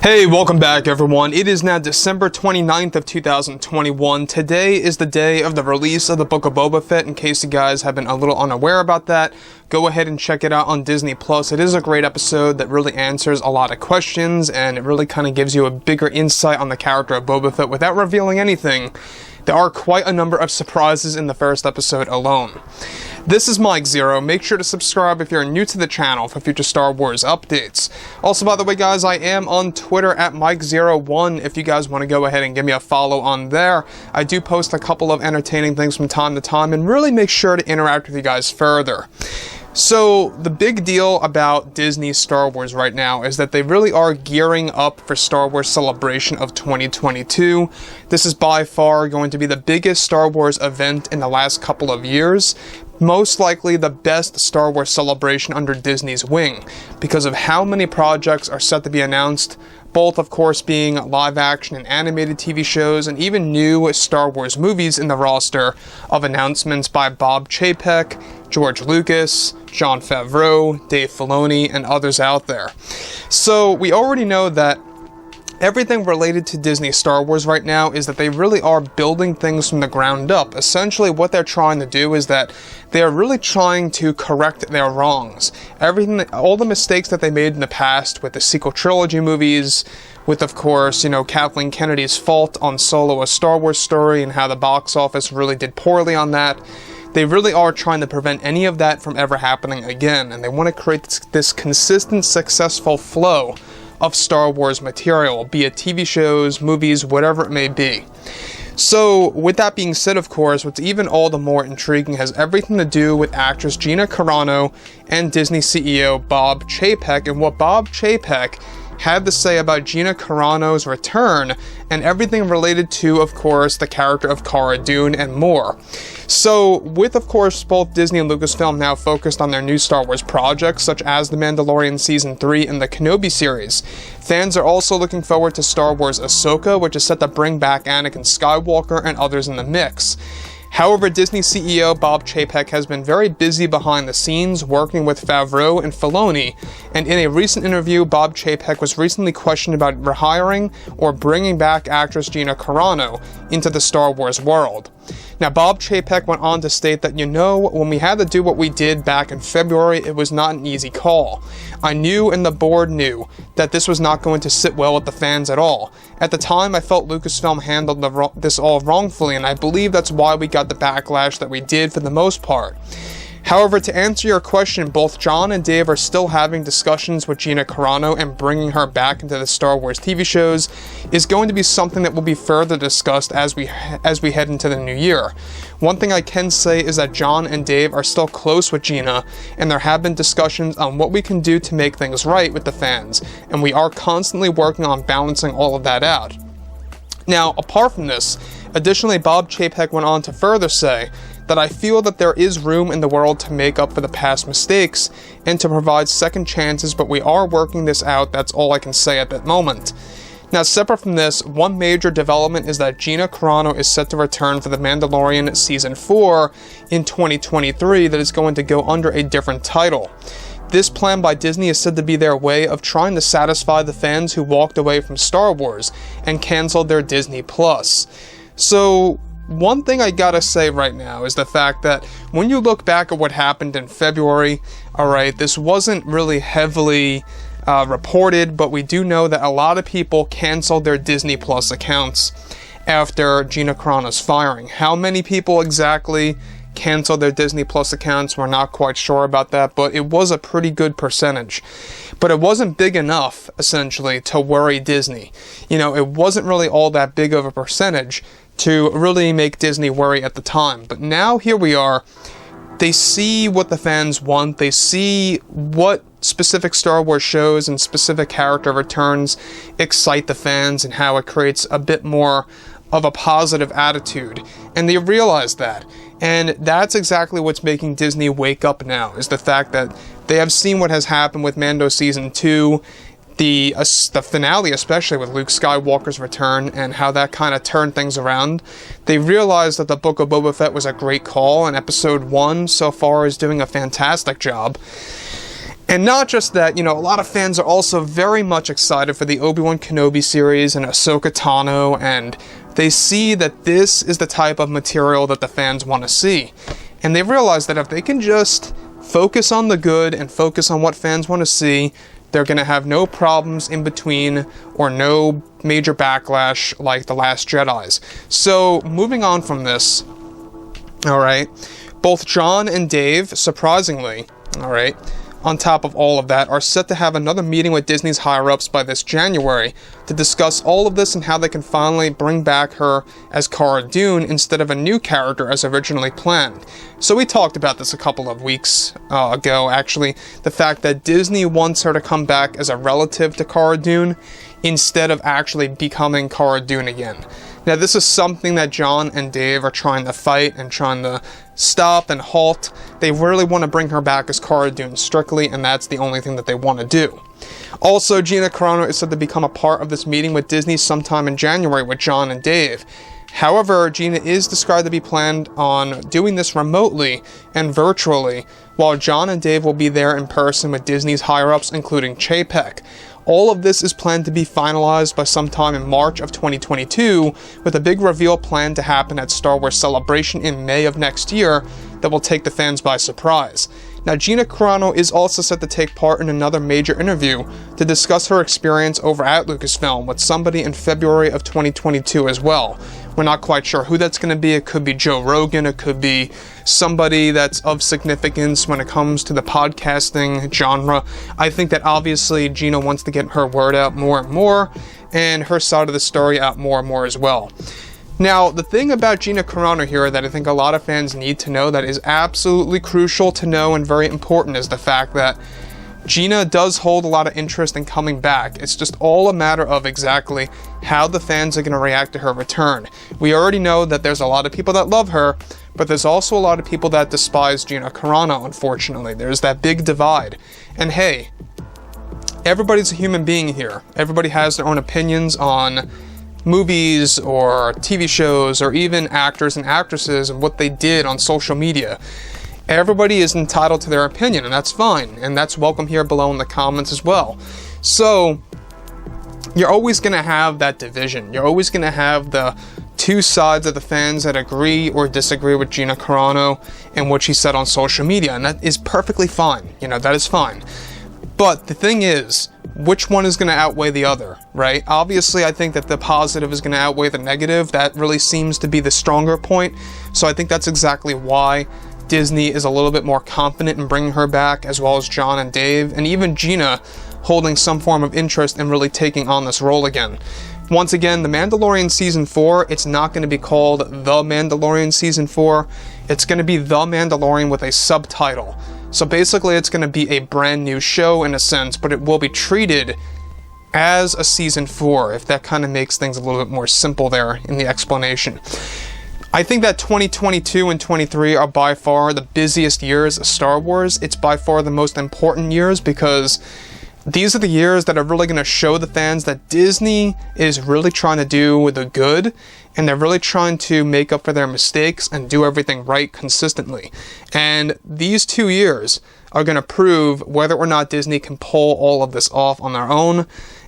Hey, welcome back everyone. It is now December 29th of 2021. Today is the day of the release of the Book of Boba Fett. In case you guys have been a little unaware about that, go ahead and check it out on Disney+. It is a great episode that really answers a lot of questions, and it really kind of gives you a bigger insight on the character of Boba Fett without revealing anything. There are quite a number of surprises in the first episode alone. This is Mike Zero. Make sure to subscribe if you're new to the channel for future Star Wars updates. Also, by the way, guys, I am on Twitter at Mike01 if you guys want to go ahead and give me a follow on there. I do post a couple of entertaining things from time to time and really make sure to interact with you guys further. So, the big deal about Disney's Star Wars right now is that they really are gearing up for Star Wars Celebration of 2022. This is by far going to be the biggest Star Wars event in the last couple of years. Most likely the best Star Wars celebration under Disney's wing, because of how many projects are set to be announced, both of course being live action and animated TV shows, and even new Star Wars movies in the roster of announcements by Bob Chapek, George Lucas, Jon Favreau, Dave Filoni, and others out there. So we already know that everything related to Disney Star Wars right now is that they really are building things from the ground up. Essentially, what they're trying to do is that they are really trying to correct their wrongs. All the mistakes that they made in the past with the sequel trilogy movies, with, of course, Kathleen Kennedy's fault on Solo: A Star Wars Story and how the box office really did poorly on that. They really are trying to prevent any of that from ever happening again, and they want to create this consistent, successful flow of Star Wars material, be it TV shows, movies, whatever it may be. So, with that being said, of course, what's even all the more intriguing has everything to do with actress Gina Carano and Disney CEO Bob Chapek, and what Bob Chapek had to say about Gina Carano's return and everything related to, of course, the character of Cara Dune and more. So, with, of course, both Disney and Lucasfilm now focused on their new Star Wars projects, such as The Mandalorian Season 3 and the Kenobi series, fans are also looking forward to Star Wars Ahsoka, which is set to bring back Anakin Skywalker and others in the mix. However, Disney CEO Bob Chapek has been very busy behind the scenes working with Favreau and Filoni, and in a recent interview, Bob Chapek was recently questioned about rehiring or bringing back actress Gina Carano into the Star Wars world. Now, Bob Chapek went on to state that, when we had to do what we did back in February, it was not an easy call. I knew and the board knew that this was not going to sit well with the fans at all. At the time, I felt Lucasfilm handled this all wrongfully, and I believe that's why we got the backlash that we did for the most part. However, to answer your question, both Jon and Dave are still having discussions with Gina Carano, and bringing her back into the Star Wars TV shows is going to be something that will be further discussed as we head into the new year. One thing I can say is that Jon and Dave are still close with Gina, and there have been discussions on what we can do to make things right with the fans, and we are constantly working on balancing all of that out. Now, apart from this, additionally, Bob Chapek went on to further say that I feel that there is room in the world to make up for the past mistakes and to provide second chances, but we are working this out. That's all I can say at that moment. Now, separate from this, one major development is that Gina Carano is set to return for The Mandalorian Season 4 in 2023 that is going to go under a different title. This plan by Disney is said to be their way of trying to satisfy the fans who walked away from Star Wars and canceled their Disney+. So, one thing I gotta say right now is the fact that when you look back at what happened in February, alright, this wasn't really heavily reported, but we do know that a lot of people canceled their Disney Plus accounts after Gina Carano's firing. How many people exactly canceled their Disney Plus accounts? We're not quite sure about that, but it was a pretty good percentage. But it wasn't big enough, essentially, to worry Disney. It wasn't really all that big of a percentage to really make Disney worry at the time. But now here we are. They see what the fans want. They see what specific Star Wars shows and specific character returns excite the fans and how it creates a bit more of a positive attitude. And they realize that. And that's exactly what's making Disney wake up now, is the fact that they have seen what has happened with Mando Season 2, the finale, especially with Luke Skywalker's return and how that kind of turned things around. They realized that the Book of Boba Fett was a great call, and Episode 1 so far is doing a fantastic job. And not just that, you know, a lot of fans are also very much excited for the Obi-Wan Kenobi series and Ahsoka Tano, and they see that this is the type of material that the fans want to see. And they realize that if they can just focus on the good and focus on what fans want to see, they're going to have no problems in between or no major backlash like The Last Jedi's. So, moving on from this, alright, both Jon and Dave, surprisingly, alright, on top of all of that, are set to have another meeting with Disney's higher-ups by this January to discuss all of this and how they can finally bring back her as Cara Dune instead of a new character as originally planned. So we talked about this a couple of weeks ago, actually, the fact that Disney wants her to come back as a relative to Cara Dune instead of actually becoming Cara Dune again. Now, this is something that Jon and Dave are trying to fight and trying to stop and halt. They really want to bring her back as Cara Dune strictly, and that's the only thing that they want to do. Also, Gina Carano is said to become a part of this meeting with Disney sometime in January with Jon and Dave. However, Gina is described to be planned on doing this remotely and virtually, while Jon and Dave will be there in person with Disney's higher-ups, including Chapek. All of this is planned to be finalized by sometime in March of 2022, with a big reveal planned to happen at Star Wars Celebration in May of next year that will take the fans by surprise. Now, Gina Carano is also set to take part in another major interview to discuss her experience over at Lucasfilm with somebody in February of 2022 as well. We're not quite sure who that's going to be. It could be Joe Rogan. It could be somebody that's of significance when it comes to the podcasting genre. I think that obviously Gina wants to get her word out more and more, and her side of the story out more and more as well. Now, the thing about Gina Carano here that I think a lot of fans need to know that is absolutely crucial to know and very important is the fact that Gina does hold a lot of interest in coming back. It's just all a matter of exactly how the fans are going to react to her return. We already know that there's a lot of people that love her, but there's also a lot of people that despise Gina Carano, unfortunately. There's that big divide. And hey, everybody's a human being here. Everybody has their own opinions on movies or TV shows or even actors and actresses and what they did on social media. Everybody is entitled to their opinion, and that's fine, and that's welcome here below in the comments as well. So, you're always going to have that division. You're always going to have the two sides of the fans that agree or disagree with Gina Carano and what she said on social media, and that is perfectly fine. You know, that is fine. But the thing is, which one is going to outweigh the other, right? Obviously, I think that the positive is going to outweigh the negative. That really seems to be the stronger point. So I think that's exactly why Disney is a little bit more confident in bringing her back, as well as Jon and Dave, and even Gina holding some form of interest in really taking on this role again. Once again, The Mandalorian Season 4, it's not going to be called The Mandalorian Season 4. It's going to be The Mandalorian with a subtitle. So basically, it's going to be a brand new show in a sense, but it will be treated as a Season 4, if that kind of makes things a little bit more simple there in the explanation. I think that 2022 and 23 are by far the busiest years of Star Wars. It's by far the most important years because these are the years that are really going to show the fans that Disney is really trying to do the good, and they're really trying to make up for their mistakes and do everything right consistently. And these 2 years are going to prove whether or not Disney can pull all of this off on their own,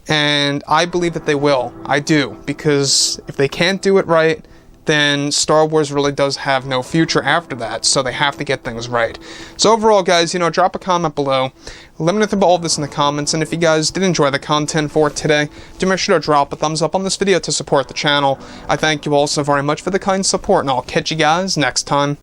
and I believe that they will. I do, because if they can't do it right, then Star Wars really does have no future after that, so they have to get things right. So overall, guys, you know, drop a comment below. Let me know about all of this in the comments, and if you guys did enjoy the content for today, do make sure to drop a thumbs up on this video to support the channel. I thank you all so very much for the kind support, and I'll catch you guys next time.